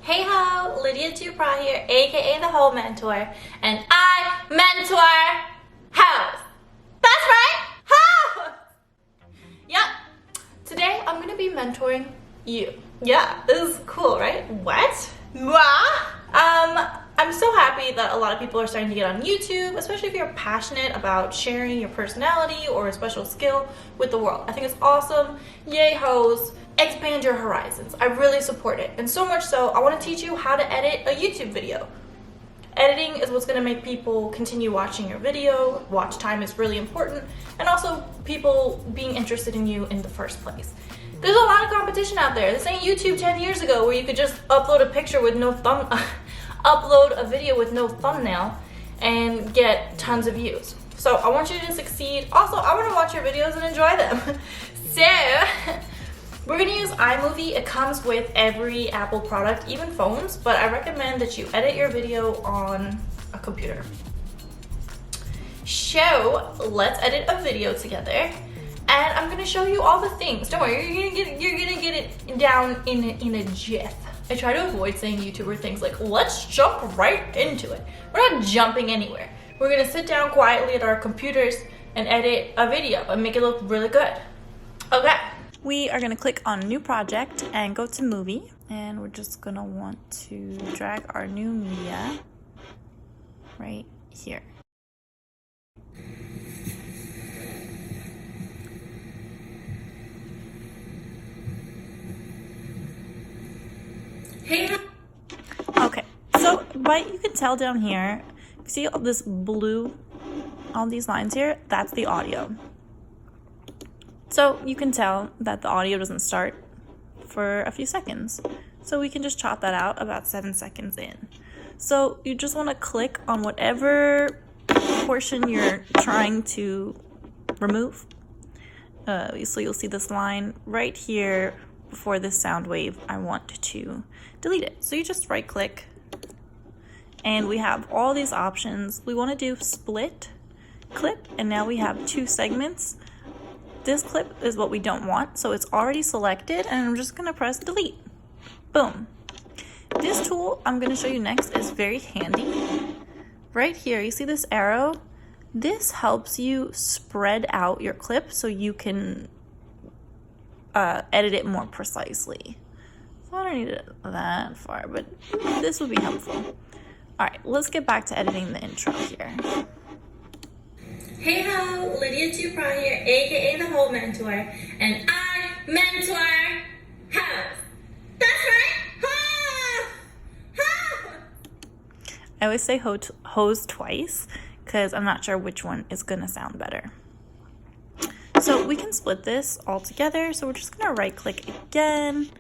Hey ho, Lydia Dupra here, aka the Whole Mentor, and I mentor hoes. That's right, hoes! Yep, today I'm gonna be mentoring you. Yeah, this is cool, right? What? I'm so happy that a lot of people are starting to get on YouTube, especially if you're passionate about sharing your personality or a special skill with the world. I think it's awesome. Yay, hoes. Expand your horizons. I really support it. And so much so, I want to teach you how to edit a YouTube video. Editing is what's going to make people continue watching your video. Watch time is really important. And also people being interested in you in the first place. There's a lot of competition out there. This ain't YouTube 10 years ago where you could just upload a picture with no upload a video with no thumbnail and get tons of views. So I want you to succeed. Also, I want to watch your videos and enjoy them. So we're gonna use iMovie. It comes with every Apple product, even phones, but I recommend that you edit your video on a computer. So let's edit a video together, and I'm gonna show you all the things. Don't worry, you're gonna get it down in a jiff. I try to avoid saying YouTuber things like, let's jump right into it. We're not jumping anywhere. We're gonna sit down quietly at our computers and edit a video and make it look really good. Okay. We are going to click on new project and go to movie, and we're just going to want to drag our new media right here. Hey. Okay, so what you can tell down here, see all this blue, all these lines here, that's the audio. So you can tell that the audio doesn't start for a few seconds. So we can just chop that out about 7 seconds in. So you just want to click on whatever portion you're trying to remove. So you'll see this line right here before this sound wave. I want to delete it. So you just right click and we have all these options. We want to do split clip, and now we have 2 segments. This clip is what we don't want, so it's already selected, and I'm just gonna press delete. Boom. This tool I'm gonna show you next is very handy. Right here, you see this arrow? This helps you spread out your clip so you can edit it more precisely. So I don't need it that far, but this would be helpful. All right, let's get back to editing the intro here. Hey ho, Lydia Dupra here, aka the Whole Mentor, and I mentor hoes. That's right, ho! Ho! I always say hose twice because I'm not sure which one is gonna sound better. So we can split this all together. So we're just gonna right click again.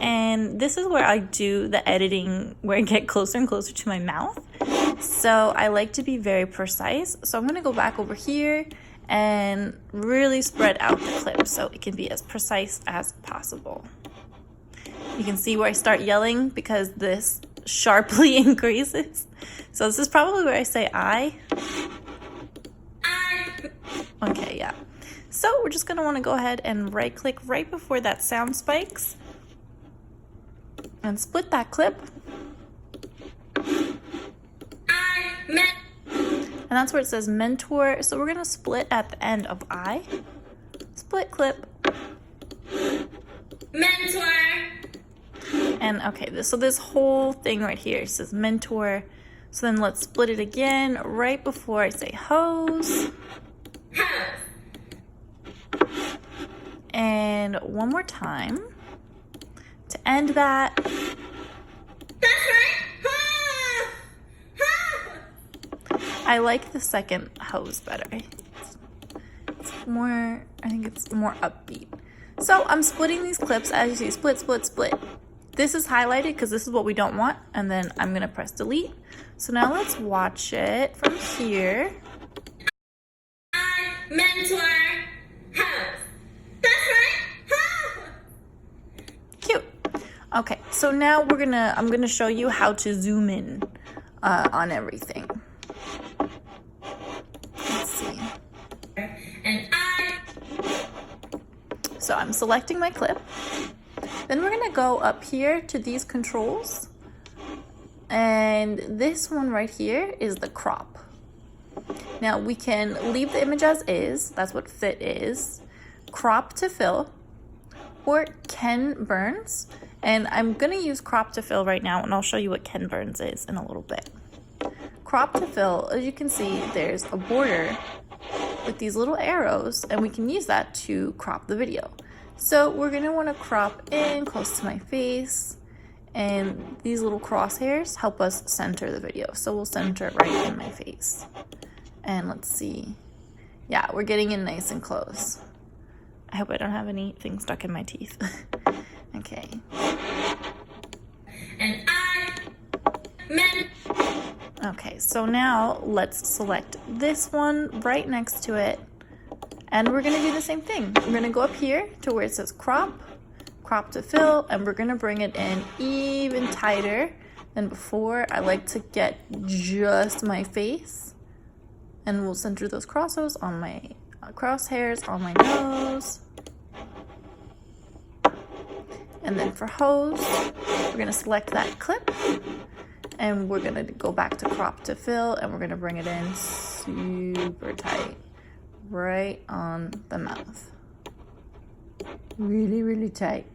And this is where I do the editing, where I get closer and closer to my mouth. So I like to be very precise. So I'm gonna go back over here and really spread out the clip so it can be as precise as possible. You can see where I start yelling because this sharply increases. So this is probably where I say I. Okay, yeah. So we're just gonna wanna go ahead and right click right before that sound spikes and split that clip. And that's where it says mentor. So we're gonna split at the end of I. Split clip. Mentor. And okay, so this whole thing right here says mentor. So then let's split it again right before I say hose. And one more time to end that. I like the second hose better. It's more, I think it's more upbeat. So I'm splitting these clips as you see, split, split, split. This is highlighted because this is what we don't want, and then I'm gonna press delete. So now let's watch it from here. I mentor hoes. That's right, ho! Cute. Okay, so now I'm gonna show you how to zoom in on everything. Let's see. And So I'm selecting my clip. Then we're gonna go up here to these controls And this one right here is the crop. Now we can leave the image as is, that's what fit is, crop to fill, or Ken Burns. And I'm gonna use crop to fill right now, and I'll show you what Ken Burns is in a little bit. Crop to fill, as you can see, there's a border with these little arrows, and we can use that to crop the video. So we're gonna wanna crop in close to my face, and these little crosshairs help us center the video. So we'll center it right in my face. And let's see. Yeah, we're getting in nice and close. I hope I don't have anything stuck in my teeth. Okay. And I meant. Okay, so now let's select this one right next to it. And we're gonna do the same thing. We're gonna go up here to where it says crop, crop to fill, and we're gonna bring it in even tighter than before. I like to get just my face, and we'll center those crosshairs on my nose. And then for hose, we're gonna select that clip, and we're gonna go back to crop to fill, and we're gonna bring it in super tight, right on the mouth. Really, really tight.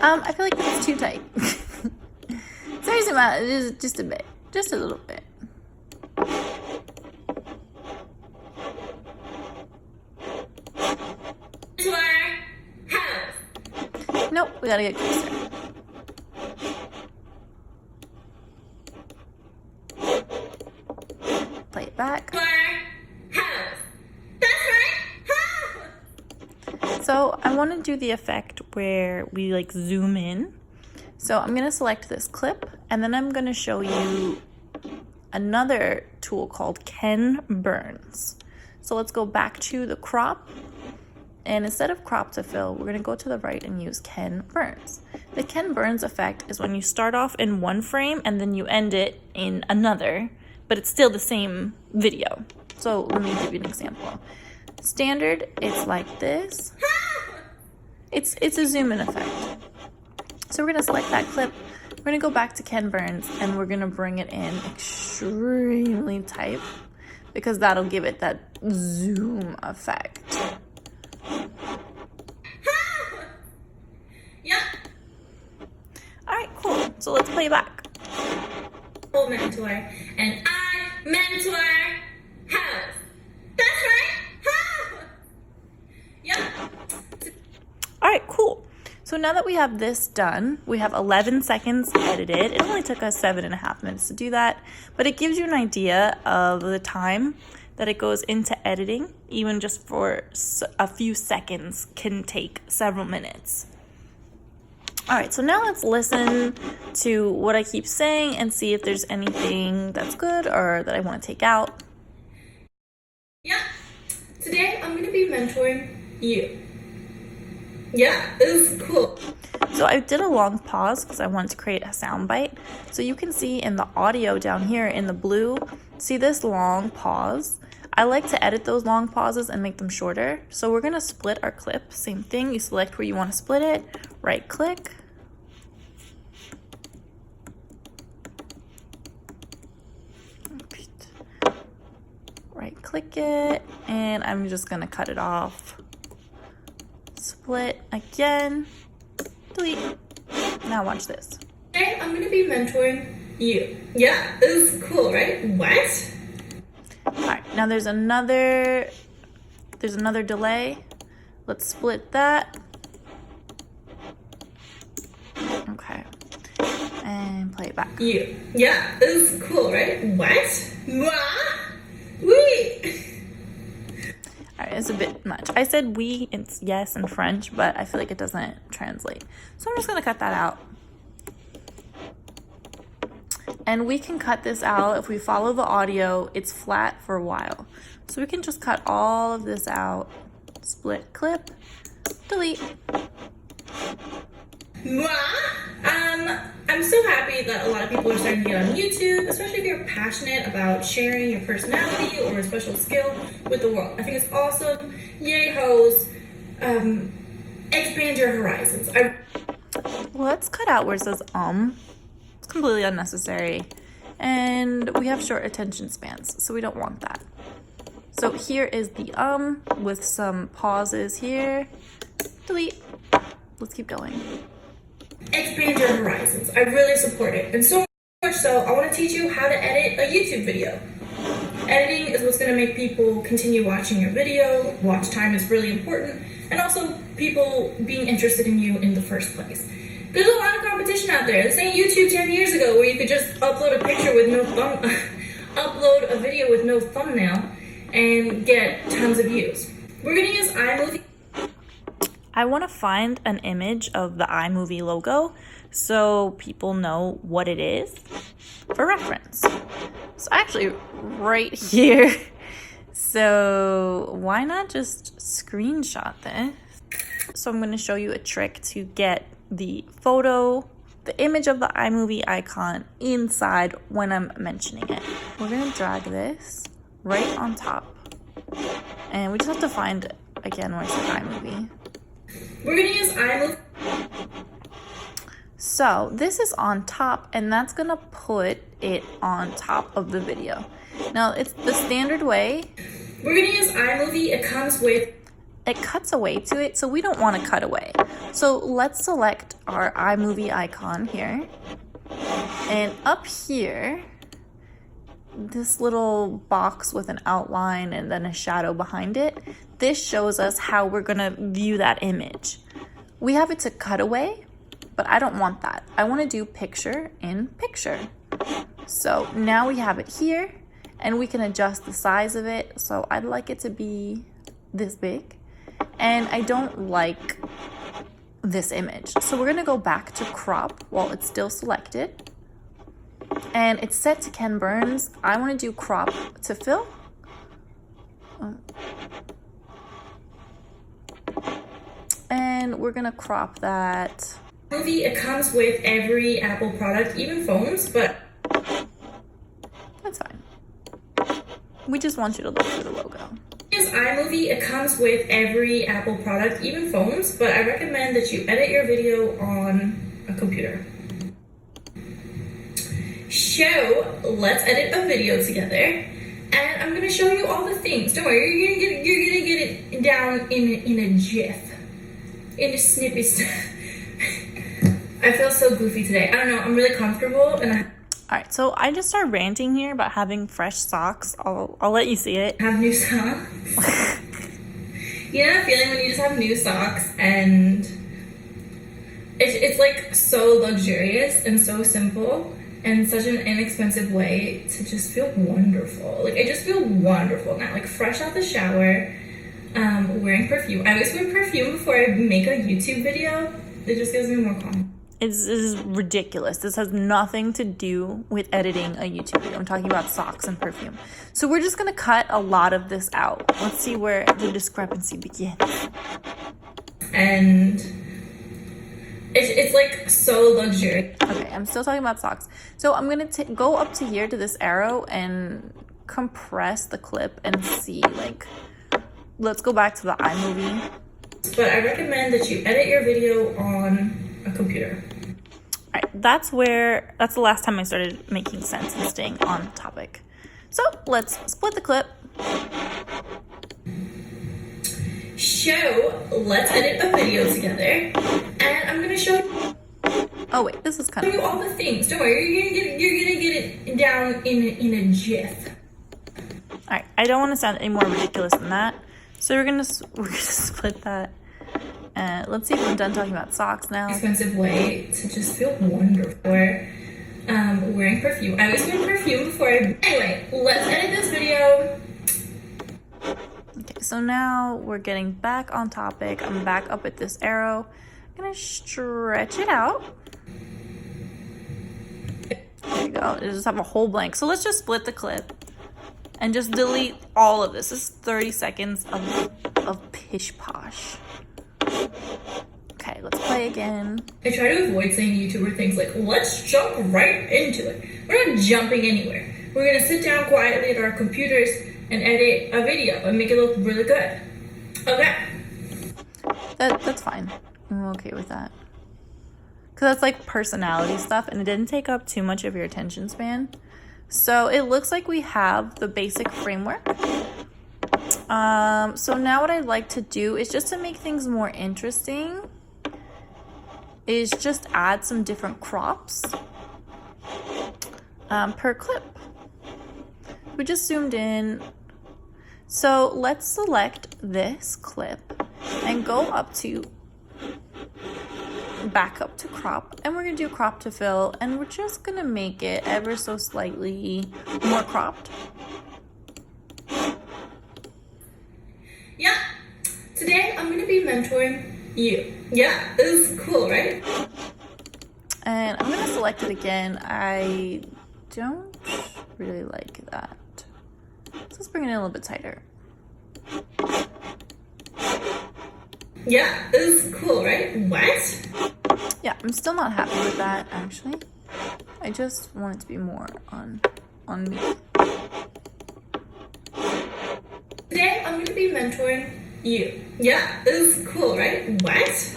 I feel like it's too tight. Seriously, just a bit, just a little bit. Nope, we gotta get closer. Play it back. So I want to do the effect where we like zoom in. So I'm going to select this clip, and then I'm going to show you another tool called Ken Burns. So let's go back to the crop, and instead of crop to fill, we're going to go to the right and use Ken Burns. The Ken Burns effect is when you start off in one frame and then you end it in another, but it's still the same video. So let me give you an example. Standard, it's like this. It's a zoom in effect. So we're gonna select that clip. We're gonna go back to Ken Burns, and we're gonna bring it in extremely tight because that'll give it that zoom effect. Yep. All right, cool. So let's play back. Mentor, and I mentor house. That's right. Yep. All right, cool. So now that we have this done, we have 11 seconds edited. It only took us 7.5 minutes to do that, but it gives you an idea of the time that it goes into editing. Even just for a few seconds can take several minutes. All right, so now let's listen to what I keep saying and see if there's anything that's good or that I want to take out. Yeah, today I'm going to be mentoring you. Yeah, this is cool. So I did a long pause because I wanted to create a sound bite. So you can see in the audio down here in the blue, see this long pause? I like to edit those long pauses and make them shorter. So we're going to split our clip. Same thing, you select where you want to split it, right click. Right click it, and I'm just going to cut it off. Split again, delete. Now watch this. Today I'm going to be mentoring you. Yeah, this is cool, right? What? All right, now there's another delay. Let's split that. Okay, and play it back. You. Yeah, this is cool, right? What? Wait. All right, it's a bit much. I said oui, it's yes in French, but I feel like it doesn't translate. So I'm just gonna cut that out. And we can cut this out if we follow the audio. It's flat for a while. So we can just cut all of this out. Split clip, delete. I'm I'm so happy that a lot of people are starting to get on YouTube, especially if you're passionate about sharing your personality or a special skill with the world. I think it's awesome. Yay, hoes. Expand your horizons. Let's cut out where it says It's completely unnecessary. And we have short attention spans, so we don't want that. So here is the with some pauses here. Delete. Let's keep going. Expand your horizons. I really support it. And so much so, I want to teach you how to edit a YouTube video. Editing is what's going to make people continue watching your video. Watch time is really important. And also people being interested in you in the first place. There's a lot of competition out there. This ain't YouTube 10 years ago where you could just upload a picture with no upload a video with no thumbnail and get tons of views. We're going to use iMovie. I want to find an image of the iMovie logo so people know what it is for reference. So actually right here. So why not just screenshot this? So I'm going to show you a trick to get the photo, the image of the iMovie icon inside when I'm mentioning it. We're going to drag this right on top. And we just have to find, again, where it says iMovie. We're going to use iMovie. So this is on top, and that's going to put it on top of the video. Now, it's the standard way. We're going to use iMovie. It comes with... It cuts away to it, so we don't want to cut away. So let's select our iMovie icon here. And up here, this little box with an outline and then a shadow behind it, this shows us how we're going to view that image. We have it to cut away, but I don't want that. I want to do picture in picture. So now we have it here, and we can adjust the size of it. So I'd like it to be this big. And I don't like this image. So we're gonna go back to crop while it's still selected. And it's set to Ken Burns. I wanna do crop to fill. And we're gonna crop that. Movie, it comes with every Apple product, even phones, but... That's fine. We just want you to look for the logo. iMovie, it comes with every Apple product, even phones, but I recommend that you edit your video on a computer. So, let's edit a video together, and I'm gonna show you all the things. Don't worry, you're gonna get it down in a GIF, in a snippet stuff. I feel so goofy today. I don't know, I'm really comfortable, and Alright, so I just started ranting here about having fresh socks. I'll let you see it. Have new socks. You know that feeling when you just have new socks and it's like so luxurious and so simple and such an inexpensive way to just feel wonderful. Like I just feel wonderful now, like fresh out the shower, wearing perfume. I always wear perfume before I make a YouTube video. It just gives me more confidence. This is ridiculous. This has nothing to do with editing a YouTube video. I'm talking about socks and perfume. So we're just gonna cut a lot of this out. Let's see where the discrepancy begins. And it's like so luxurious. Okay, I'm still talking about socks. So I'm gonna go up to here to this arrow and compress the clip and see, like, let's go back to the iMovie. But I recommend that you edit your video on a computer. All right, that's the last time I started making sense and staying on topic. So let's split the clip. So let's edit a video together, and I'm gonna show you. Oh wait, this is kind of. Show you all the things. Don't worry, you're gonna get it down in a GIF. All right, I don't want to sound any more ridiculous than that, so we're gonna split that. Let's see if I'm done talking about socks now. Expensive way to just feel wonderful. Wearing perfume. I always wear perfume before I... Anyway, let's edit this video. Okay, so now we're getting back on topic. I'm back up at this arrow. I'm gonna stretch it out. There you go. I just have a whole blank. So let's just split the clip and just delete all of this. This is 30 seconds of pish posh. Okay, Okay, let's play again. I try to avoid saying YouTuber things like, let's jump right into it. We're not jumping anywhere. We're gonna sit down quietly at our computers and edit a video and make it look really good. Okay. That's fine. I'm okay with that. Because that's like personality stuff and it didn't take up too much of your attention span. So it looks like we have the basic framework. So now what I'd like to do is just to make things more interesting is just add some different crops per clip. We just zoomed in. So let's select this clip and go up to back up to crop, and we're gonna do crop to fill, and we're just gonna make it ever so slightly more cropped. Yeah, today I'm gonna be mentoring you. Yeah, this is cool, right? And I'm gonna select it again. I don't really like that. So let's bring it in a little bit tighter. Yeah, this is cool, right? What? Yeah, I'm still not happy with that, actually. I just want it to be more on me. Today I'm gonna be mentoring you. Yeah, this is cool, right? What?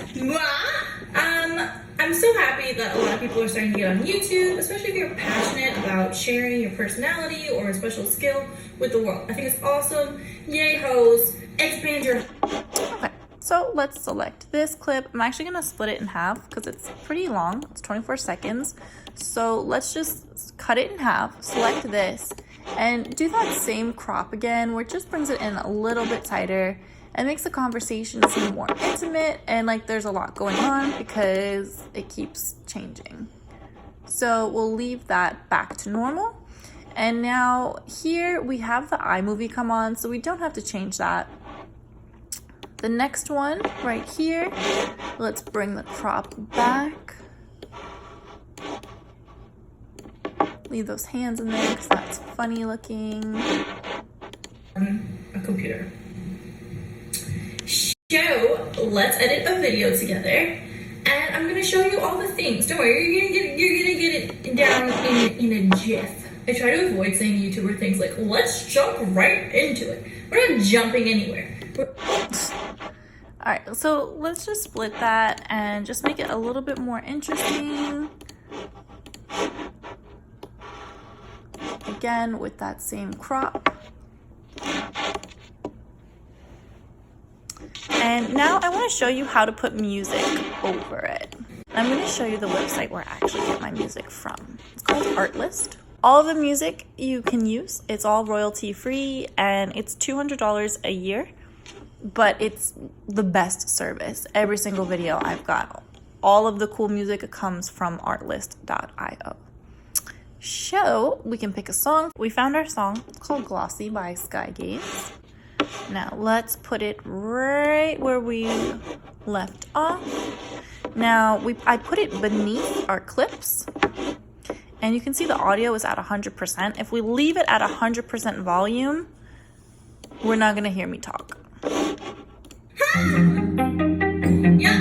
I'm so happy that a lot of people are starting to get on YouTube, especially if you're passionate about sharing your personality or a special skill with the world. I think it's awesome. Yay, hoes. Expand your... Okay, so let's select this clip. I'm actually gonna split it in half because it's pretty long. It's 24 seconds. So let's just cut it in half, select this, and do that same crop again, where it just brings it in a little bit tighter and makes the conversation seem more intimate and like there's a lot going on because it keeps changing. So we'll leave that back to normal. And now here we have the iMovie come on, so we don't have to change that. The next one right here, let's bring the crop back. Leave those hands in there because that's funny looking. A computer. So let's edit a video together, and I'm gonna show you all the things. Don't worry, you're gonna get it down in a jiff. I try to avoid saying YouTuber things like, let's jump right into it. We're not jumping anywhere. All right, so let's just split that and just make it a little bit more interesting. Again, with that same crop. And now I want to show you how to put music over it. I'm going to show you the website where I actually get my music from. It's called Artlist. All of the music you can use. It's all royalty free and it's $200 a year, but it's the best service. Every single video I've got, all of the cool music comes from artlist.io. So we can pick a song. We found our song. It's called Glossy by Skygaze. Now let's put it right where we left off. Now I put it beneath our clips, and you can see the audio is at 100%. If we leave it at 100% volume, we're not gonna hear me talk. Yeah,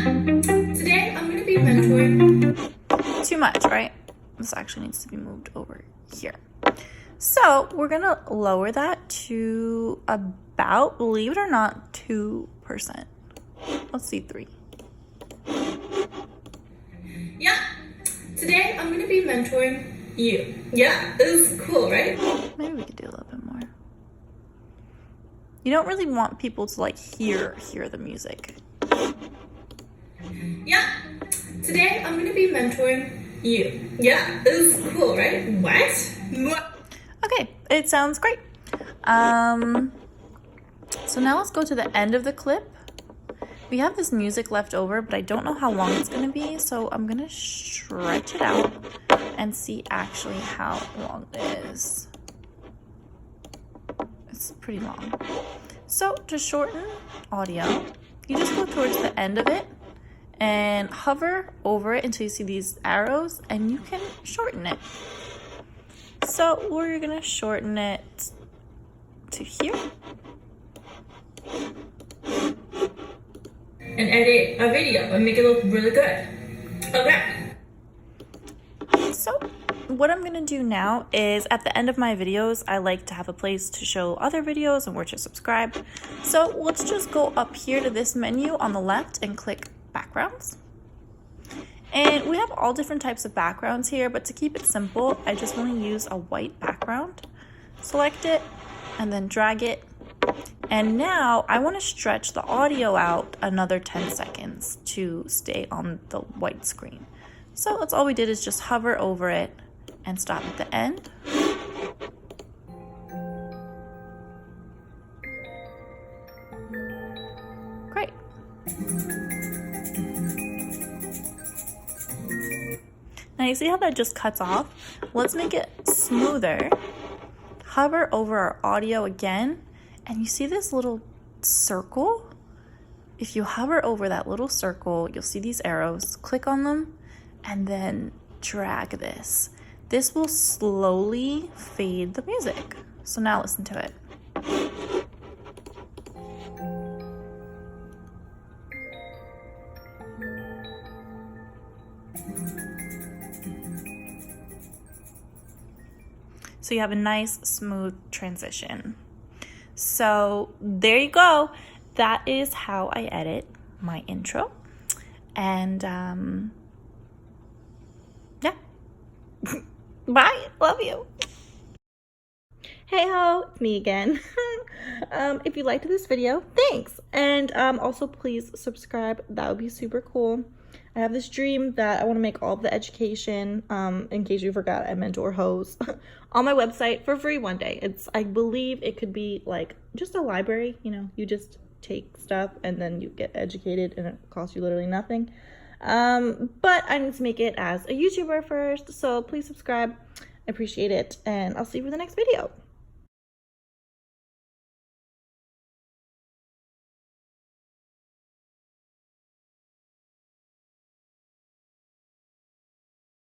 today I'm gonna be mentoring. Too much, right? This actually needs to be moved over here. So we're gonna lower that to about, believe it or not, 2%. Let's see, 3. Yeah, today I'm gonna be mentoring you. Yeah, this is cool, right? Maybe we could do a little bit more. You don't really want people to like hear the music. Yeah, today I'm gonna be mentoring you. Yeah, this is cool, right? What? Okay, it sounds great. So now let's go to the end of the clip. We have this music left over, but I don't know how long it's gonna be, so I'm gonna stretch it out and see actually how long it is. It's pretty long. So to shorten audio, you just go towards the end of it and hover over it until you see these arrows, and you can shorten it. So we're gonna shorten it to here. and edit a video and make it look really good. Okay. So what I'm gonna do now is at the end of my videos, I like to have a place to show other videos and where to subscribe. So let's just go up here to this menu on the left and click backgrounds. And we have all different types of backgrounds here, but to keep it simple, I just want to use a white background. Select it and then drag it. And now I want to stretch the audio out another 10 seconds to stay on the white screen. So that's all we did, is just hover over it and stop at the end. Great. Now you see how that just cuts off? Let's make it smoother. Hover over our audio again, and you see this little circle? If you hover over that little circle, you'll see these arrows. Click on them and then drag this. This will slowly fade the music. So now listen to it. So you have a nice smooth transition. So there you go. That is how I edit my intro. And yeah. Bye. Love you. Hey ho, it's me again. If you liked this video, thanks. And also please subscribe. That would be super cool. I have this dream that I want to make all of the education, in case you forgot, I mentor hoes, on my website for free one day. I believe it could be like just a library, you know, you just take stuff and then you get educated and it costs you literally nothing. But I need to make it as a YouTuber first, so please subscribe. I appreciate it, and I'll see you for the next video.